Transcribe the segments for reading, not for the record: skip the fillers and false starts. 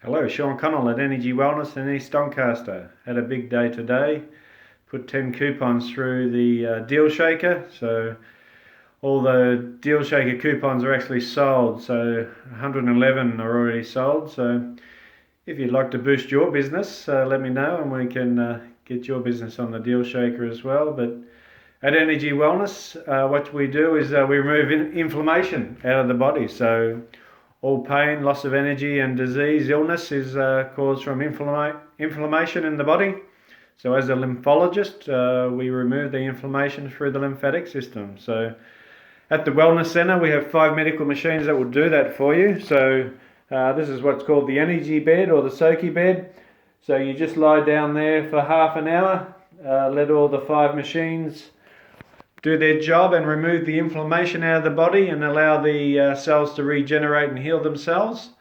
Hello, Sean Connell at Energy Wellness in East Doncaster. Had a big day today. Put 10 coupons through the deal shaker. So all the deal shaker coupons are actually sold. So 111 are already sold. So if you'd like to boost your business, let me know and we can get your business on the deal shaker as well. But at Energy Wellness, what we do is we remove inflammation out of the body. So all pain, loss of energy and disease, illness is caused from inflammation in the body. So as a lymphologist, we remove the inflammation through the lymphatic system. So at the Wellness Centre, we have 5 medical machines that will do that for you. So this is what's called the energy bed or the Soaky bed. So you just lie down there for half an hour, let all the 5 machines do their job and remove the inflammation out of the body and allow the cells to regenerate and heal themselves.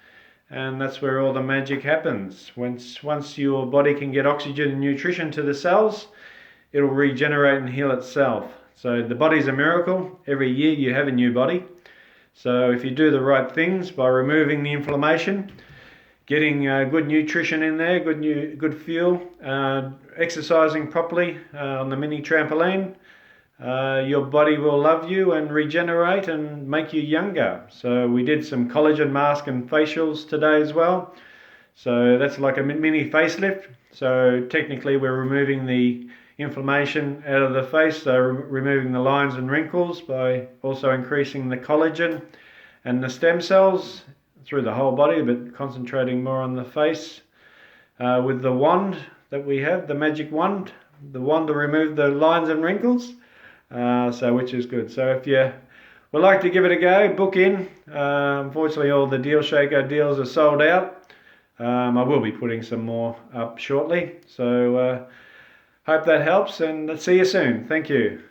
And that's where all the magic happens. Once your body can get oxygen and nutrition to the cells, it'll regenerate and heal itself. So the body's a miracle. Every year you have a new body. So if you do the right things by removing the inflammation, getting good nutrition in there, good fuel, exercising properly on the mini trampoline, your body will love you and regenerate and make you younger. So we did some collagen mask and facials today as well. So that's like a mini facelift. So technically we're removing the inflammation out of the face, so removing the lines and wrinkles by also increasing the collagen and the stem cells through the whole body, but concentrating more on the face with the wand that we have, the magic wand, the wand to remove the lines and wrinkles. Which is good. So if you would like to give it a go, book in. Unfortunately, all the deal shaker deals are sold out. I will be putting some more up shortly. So hope that helps and see you soon. Thank you.